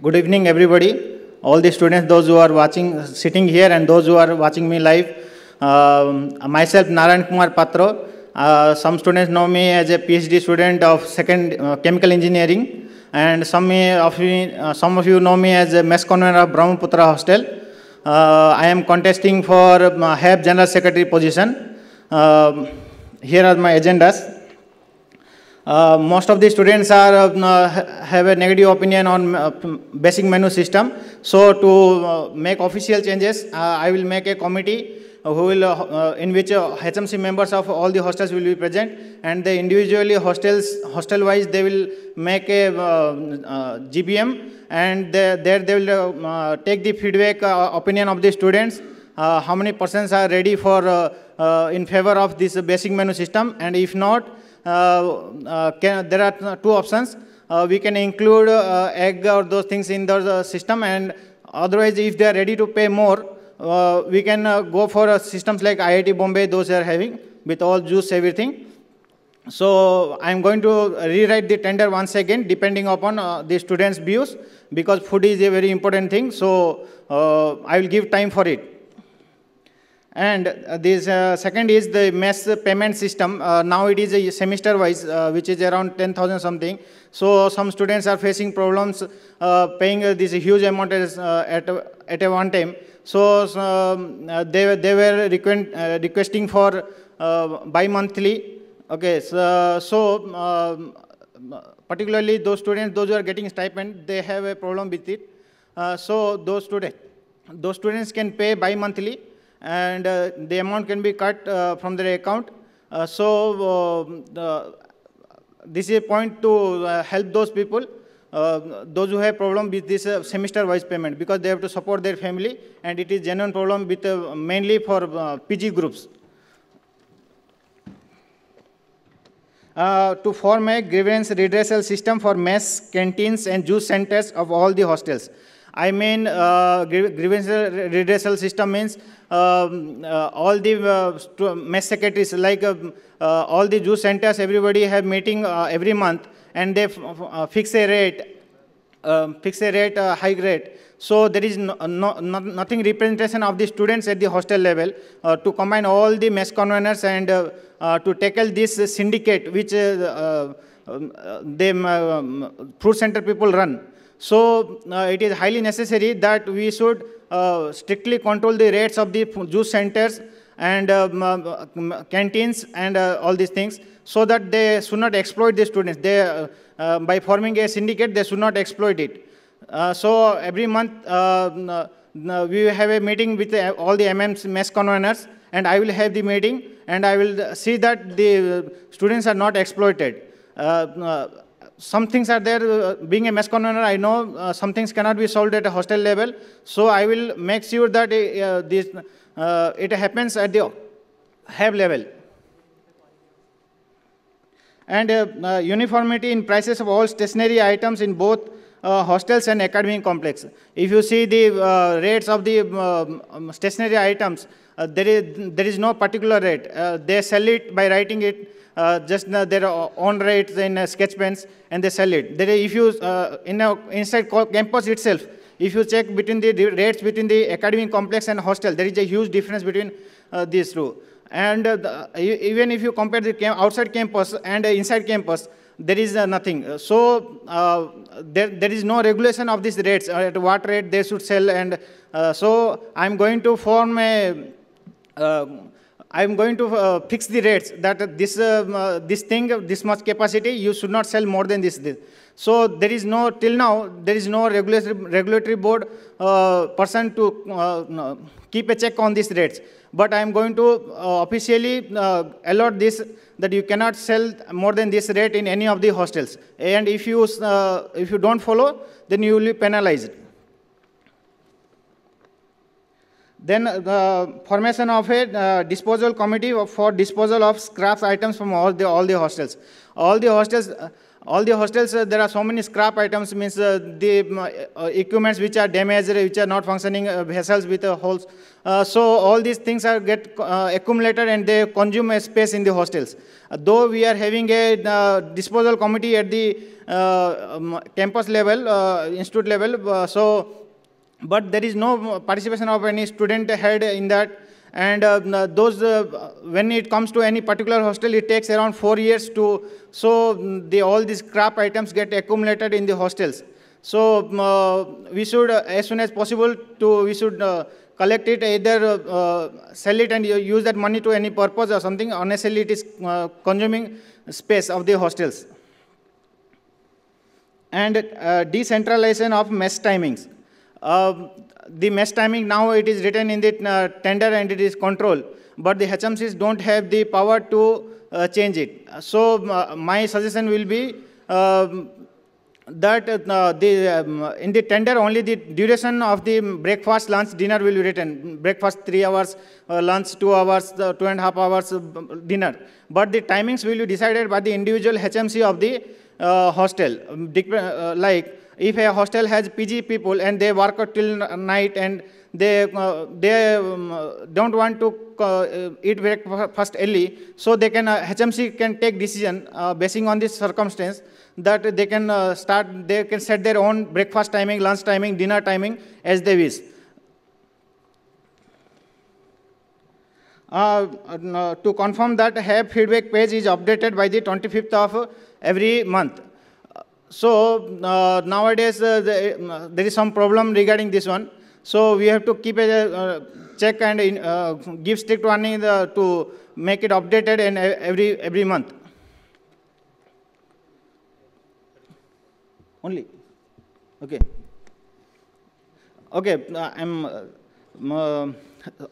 Good evening, everybody. All the students, those who are watching, sitting here, and those who are watching me live. Myself, Narayana Kumar Patro. Some students know me as a PhD student of second chemical engineering, and some of you know me as a mess convener of Brahmaputra Hostel. I am contesting for HAB General Secretary position. Here are my agendas. Most of the students have a negative opinion on basic menu system. So to make official changes, I will make a committee in which HMC members of all the hostels will be present, and they individually hostel-wise they will make a GBM, and there they will take the feedback opinion of the students. How many persons are ready for in favor of this basic menu system, and if not, there are two options. We can include egg or those things in the system, and otherwise, if they are ready to pay more, we can go for systems like IIT Bombay, those are having with all juice, everything. So I'm going to rewrite the tender once again, depending upon the students' views, because food is a very important thing. So I will give time for it. And this second is the mess payment system. Now it is a semester-wise, which is around 10,000 something. So some students are facing problems paying this huge amount at a one time. So they were requesting for bi-monthly. Okay, so particularly those students, those who are getting stipend, they have a problem with it. So those students can pay bi-monthly, and the amount can be cut from their account. This is a point to help those people, those who have problem with this semester-wise payment, because they have to support their family, and it is genuine problem with mainly for PG groups. To form a grievance redressal system for mess, canteens, and juice centers of all the hostels. I mean, grievance redressal system means all the mess secretaries, like all the juice centers, everybody have meeting every month, and they fix a rate, high rate. So there is nothing representation of the students at the hostel level to combine all the mess conveners and to tackle this syndicate which the fruit center people run. So it is highly necessary that we should strictly control the rates of the juice centers and canteens and all these things, so that they should not exploit the students. They, by forming a syndicate, they should not exploit it. So every month we have a meeting with all the mess conveners, and I will have the meeting, and I will see that the students are not exploited. Some things are there, being a mess convener, I know some things cannot be solved at a hostel level, so I will make sure that it happens at the HAB level. And uniformity in prices of all stationery items in both hostels and academic complex. If you see the rates of the stationery items, there is no particular rate. They sell it by writing it, just their own rates in sketch pens, and they sell it. If you, inside campus itself, if you check between the rates between the academic complex and hostel, there is a huge difference between these two. And even if you compare the outside campus and inside campus, there is nothing. So there is no regulation of these rates, at what rate they should sell. And so I'm going to form a I'm going to fix the rates, that this thing, this much capacity, you should not sell more than this. So there is no, till now, there is no regulatory board person to keep a check on these rates. But I am going to officially allot this, that you cannot sell more than this rate in any of the hostels. And if you don't follow, then you will be penalized. Then the formation of a disposal committee for disposal of scrap items from all the hostels. All the hostels, all the hostels, there are so many scrap items, means the equipments which are damaged, which are not functioning, vessels with holes. So all these things are get accumulated and they consume a space in the hostels. Though we are having a disposal committee at the campus level, institute level, but there is no participation of any student head in that. And when it comes to any particular hostel, it takes around 4 years to, so all these scrap items get accumulated in the hostels. So we should, as soon as possible, we should collect it, either sell it and use that money to any purpose or something. Unnecessarily, it is consuming space of the hostels. And decentralization of mess timings. The mess timing now, it is written in the tender and it is controlled, but the HMCs don't have the power to change it. So my suggestion will be that in the tender only the duration of the breakfast, lunch, dinner will be written. Breakfast 3 hours, lunch 2 hours, 2.5 hours dinner. But the timings will be decided by the individual HMC of the hostel. Like if a hostel has PG people and they work out till night and they don't want to eat breakfast early, so they can HMC can take decision basing on this circumstance that they can they can set their own breakfast timing, lunch timing, dinner timing as they wish. To confirm that HAB feedback page is updated by the 25th of every month. So nowadays there is some problem regarding this one. So we have to keep a check and give strict warning to make it updated and every month. Only. Okay. Okay.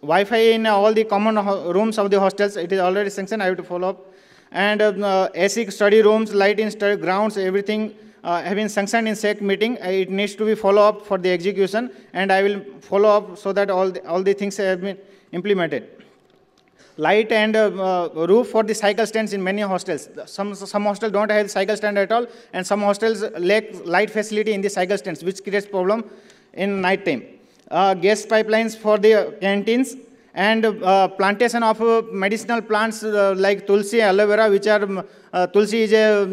Wi-Fi in all the common rooms of the hostels, it is already sanctioned. I have to follow up. And AC study rooms, light in study grounds, everything have been sanctioned in SEC meeting. It needs to be follow up for the execution, and I will follow up so that all the things have been implemented. Light and roof for the cycle stands in many hostels. Some hostels don't have cycle stand at all, and some hostels lack light facility in the cycle stands, which creates problem in night time. Gas pipelines for the canteens, and plantation of medicinal plants like tulsi, aloe vera, which are, tulsi is a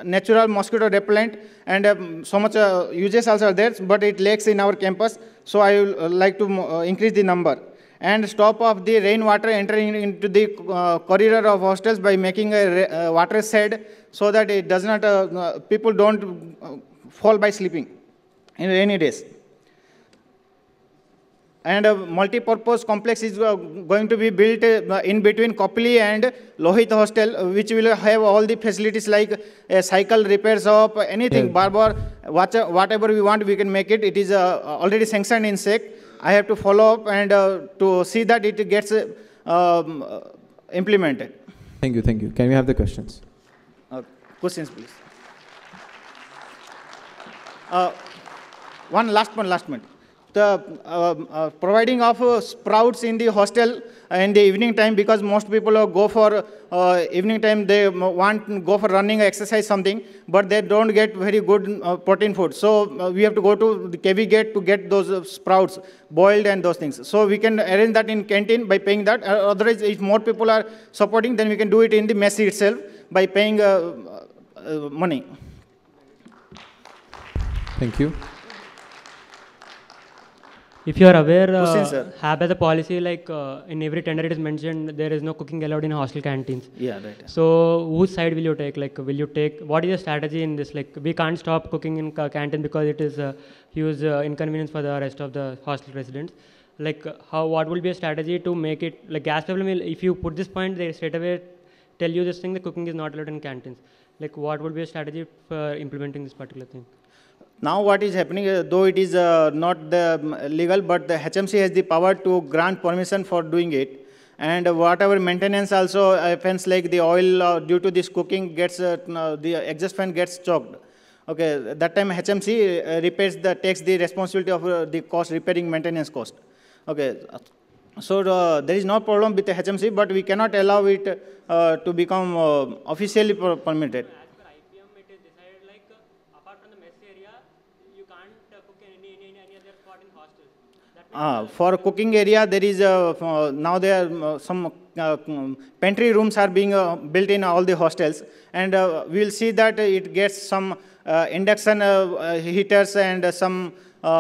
natural mosquito repellent, and so much uses also are there, but it lacks in our campus, so I would like to increase the number. And stop of the rainwater entering into the corridor of hostels by making a water shed, so that it does not, people don't fall by sleeping in rainy days. And a multi-purpose complex is going to be built in between Kopli and Lohit hostel, which will have all the facilities like a cycle repair shop, anything, barber, whatever we want, we can make it. It is already sanctioned in SEC. I have to follow up and to see that it gets implemented. Thank you, thank you. Can we have the questions? Questions, please. One last one. The providing of sprouts in the hostel in the evening time, because most people go for evening time, they want to go for running, exercise, something, but they don't get very good protein food. So we have to go to the KV gate to get those sprouts boiled and those things. So we can arrange that in canteen by paying that. Otherwise, if more people are supporting, then we can do it in the mess itself by paying money. Thank you. If you are aware, HAB has a policy like in every tender it is mentioned there is no cooking allowed in hostel canteens. Yeah, right. So whose side will you take? Like, will you take, what is your strategy in this? Like, we can't stop cooking in canteen because it is a huge inconvenience for the rest of the hostel residents. Like, what will be a strategy to make it, like gas problem, if you put this point, they straight away tell you this thing, the cooking is not allowed in canteens. Like, what would be a strategy for implementing this particular thing? Now what is happening, though it is not legal, but the HMC has the power to grant permission for doing it. And whatever maintenance also happens, like the oil due to this cooking gets, the exhaust fan gets choked. Okay, that time HMC takes the responsibility of the cost, repairing maintenance cost. Okay, so there is no problem with the HMC, but we cannot allow it to become officially permitted. cook any other spot in hostels. For cooking area, there is now there are some pantry rooms are being built in all the hostels, and we will see that it gets some induction heaters and some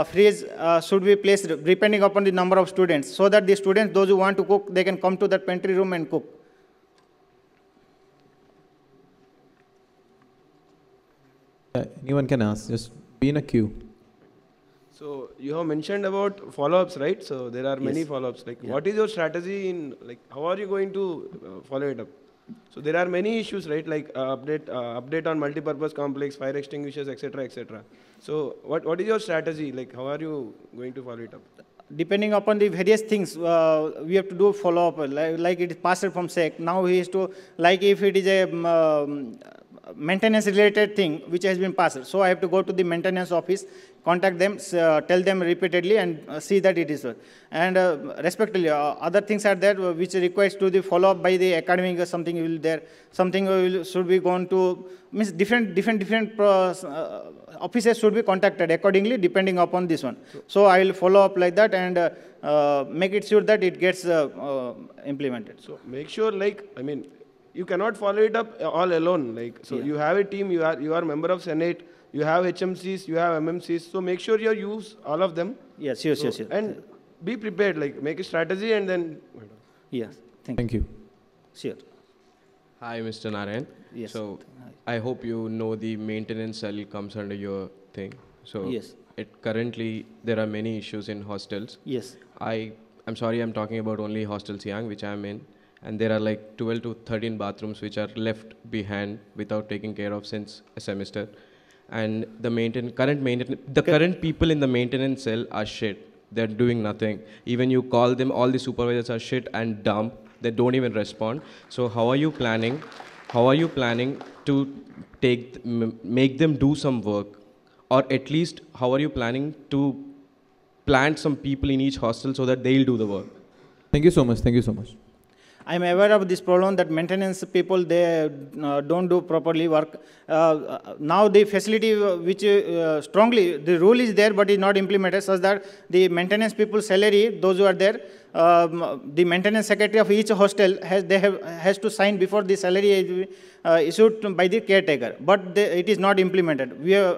fridge should be placed depending upon the number of students, so that the students, those who want to cook, they can come to that pantry room and cook. Anyone can ask, just be in a queue. So you have mentioned about follow-ups, right? So there are many follow-ups. Like, what is your strategy in, like, how are you going to follow it up? So there are many issues, right? Like update on multi-purpose complex, fire extinguishers, etc., etc. So what is your strategy? Like, how are you going to follow it up? Depending upon the various things, we have to do follow-up. Like it is passed from SEC. Now he is to, like if it is a maintenance related thing which has been passed. So I have to go to the maintenance office, contact them, tell them repeatedly, and see that it is. And respectively, other things are there which requires to the follow-up by the academic or something will there, something should be gone to, means different offices should be contacted accordingly depending upon this one. So I will follow up like that and make it sure that it gets implemented. So make sure, like, I mean, you cannot follow it up all alone. Like, so you have a team, you are a member of Senate, you have HMCs, you have MMCs. So make sure you use all of them. Yes, yes, yes. And be prepared, like make a strategy and then. Yes, Thank you. Sure. Hi, Mr. Narayan. Yes. So I hope you know the maintenance cell comes under your thing. So yes. Currently there are many issues in hostels. Yes. I'm sorry, I'm talking about only hostel Siang, which I'm in. And there are like 12 to 13 bathrooms which are left behind without taking care of since a semester. And the current people in the maintenance cell are shit. They're doing nothing. Even you call them, all the supervisors are shit and dumb. They don't even respond. So how are you planning to make them do some work? Or at least, how are you planning to plant some people in each hostel so that they'll do the work? Thank you so much. Thank you so much. I am aware of this problem that maintenance people, they don't do properly work. Now the facility which strongly, the rule is there but is not implemented such that the maintenance people's salary, those who are there, the maintenance secretary of each hostel has to sign before the salary is issued by the caretaker. But it is not implemented.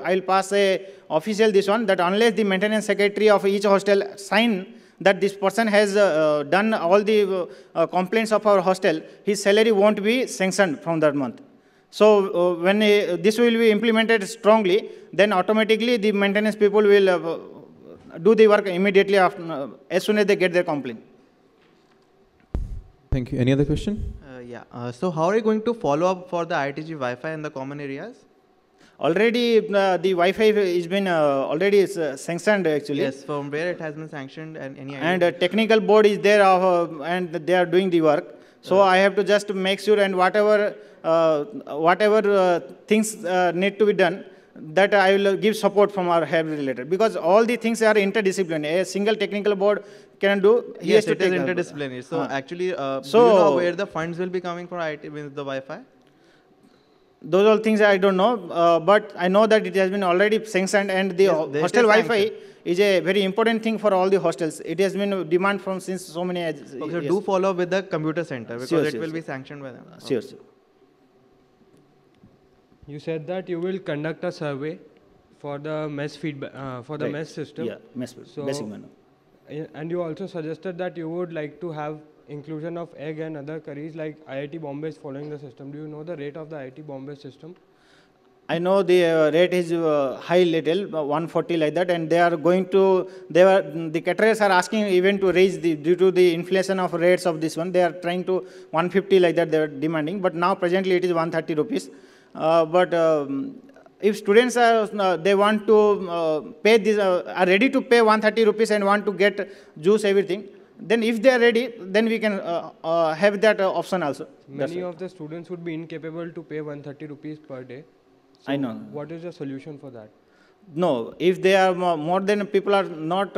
I will pass a official this one that unless the maintenance secretary of each hostel sign that this person has done all the complaints of our hostel, his salary won't be sanctioned from that month. So when this will be implemented strongly, then automatically the maintenance people will do the work immediately after, as soon as they get their complaint. Thank you. Any other question? So how are you going to follow up for the ITG Wi-Fi in the common areas? Already the Wi-Fi has been already sanctioned actually. Yes, from where it has been sanctioned and any idea? And a technical board is there and they are doing the work. So I have to just make sure and whatever things need to be done, that I will give support from our HAB related. Because all the things are interdisciplinary. A single technical board can do. Yes, it is interdisciplinary. So actually, do you know where the funds will be coming for IT with the Wi-Fi? Those all things I don't know, but I know that it has been already sanctioned, and the hostel Wi-Fi is a very important thing for all the hostels. It has been demand from since so many years. Okay, so do follow up with the computer center because it will be sanctioned by them. Sure. You said that you will conduct a survey for the mess feedback, for the mess system. Yeah, mess basic manner. And you also suggested that you would like to have inclusion of egg and other curries like IIT Bombay is following the system. Do you know the rate of the IIT Bombay system? I know the rate is high little, 140 like that, and they are going to, the caterers are asking even to raise due to the inflation of rates of this one, they are trying to 150 like that they are demanding, but now presently it is 130 rupees. If students are, they want to pay this, are ready to pay 130 rupees and want to get juice, everything, then if they are ready, then we can have that option also. Many of the students would be incapable to pay 130 rupees per day. So I know. What is the solution for that? No, if they are more than people are not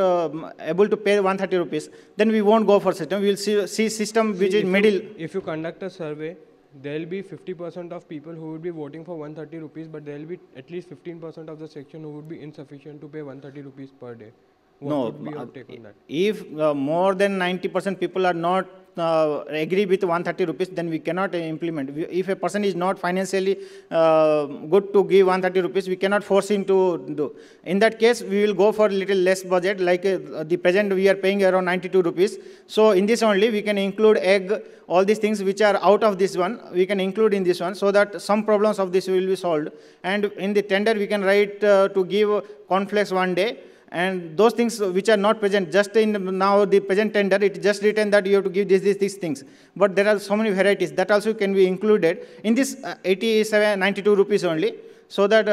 able to pay 130 rupees, then we won't go for system. We will see system which is middle. If you conduct a survey, there will be 50% of people who would be voting for 130 rupees, but there will be at least 15% of the section who would be insufficient to pay 130 rupees per day. What would be your take on that? If more than 90% people are not agree with 130 rupees, then we cannot implement. If a person is not financially good to give 130 rupees, we cannot force him to do. In that case, we will go for a little less budget, like the present we are paying around 92 rupees. So in this only, we can include egg, all these things which are out of this one, we can include in this one, so that some problems of this will be solved. And in the tender, we can write to give cornflakes one day. And those things which are not present, just in now the present tender, it just written that you have to give these things. But there are so many varieties that also can be included in this 92 rupees only. So that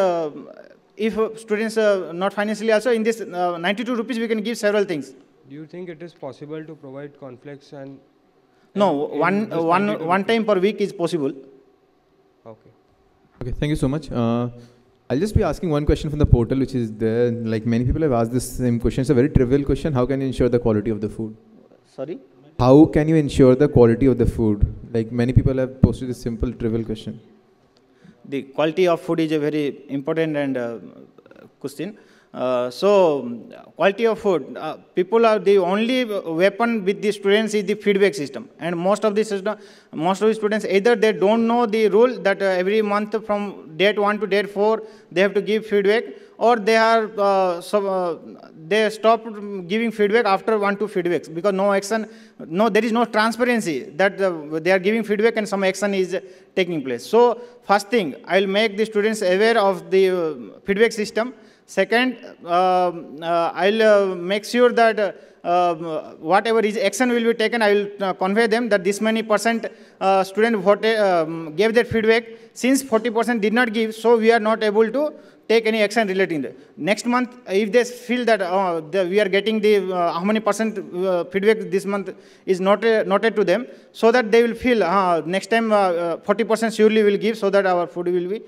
if students are not financially also, in this 92 rupees we can give several things. Do you think it is possible to provide cornflakes and... No, one time per week is possible. Okay. Okay, thank you so much. I'll just be asking one question from the portal, which is there. Like many people have asked this same question. It's a very trivial question. How can you ensure the quality of the food? Sorry? How can you ensure the quality of the food? Like many people have posted this simple trivial question. The quality of food is a very important and question. So quality of food, people are the only weapon with the students is the feedback system. And most of the students, either they don't know the rule that every month from date 1 to date 4, they have to give feedback, or they are they stop giving feedback after 1 2 feedbacks, because no action, there is no transparency that they are giving feedback and some action is taking place. So first thing, I will make the students aware of the feedback system. Second, I'll make sure that whatever is action will be taken, I will convey them that this many percent student voted, gave their feedback. Since 40% did not give, so we are not able to take any action relating to it. Next month, if they feel that we are getting the how many percent feedback this month is noted to them, so that they will feel next time 40% surely will give, so that our food will be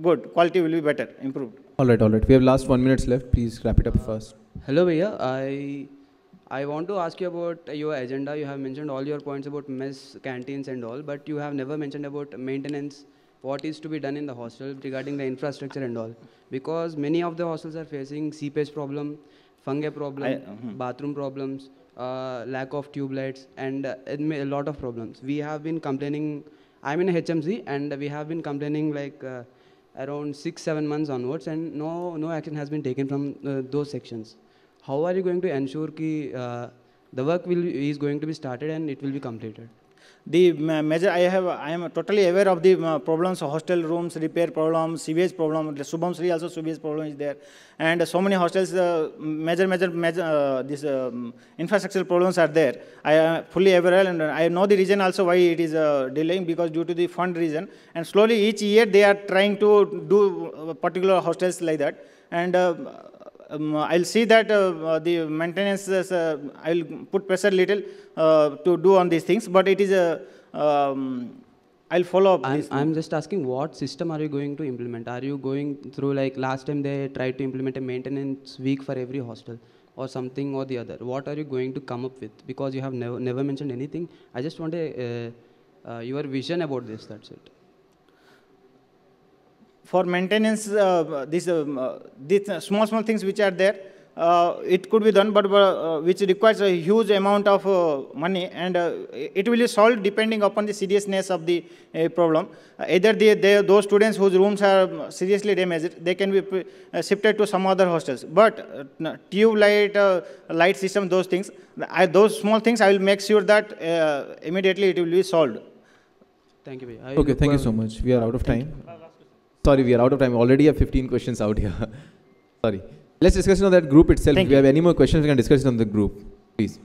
good, quality will be better, improved. All right. We have last 1 minute left. Please wrap it up first. Hello, Bhaiya. I want to ask you about your agenda. You have mentioned all your points about mess, canteens and all, but you have never mentioned about maintenance, what is to be done in the hostel regarding the infrastructure and all. Because many of the hostels are facing seepage problem, fungi problem, bathroom problems, lack of tube lights, and a lot of problems. We have been complaining. I'm in a HMC, and we have been complaining like around 6-7 months onwards, and no action has been taken from those sections. How are you going to ensure that the work is going to be started and it will be completed? The measure I am totally aware of the problems, hostel rooms, repair problem, sewage problem. Subham Sri also sewage problem is there, and so many hostels this infrastructure problems are there. I am fully aware, and I know the reason also why it is delaying, because due to the fund reason. And slowly each year they are trying to do particular hostels like that, and I'll see that the maintenance, I'll put pressure little to do on these things, but it is I'll follow up. I'm just asking, what system are you going to implement? Are you going through, like last time they tried to implement a maintenance week for every hostel or something or the other? What are you going to come up with? Because you have never mentioned anything. I just want your vision about this, that's it. For maintenance, these small things which are there, it could be done, but which requires a huge amount of money, and it will be solved depending upon the seriousness of the problem. Either those students whose rooms are seriously damaged, they can be shifted to some other hostels. But tube light, light system, those things, those small things, I will make sure that immediately it will be solved. Thank you. Okay, thank you so much. We are out of time. Sorry, we are out of time. Already have 15 questions out here. Sorry. Let's discuss it on that group itself. If we have any more questions, we can discuss it on the group. Please.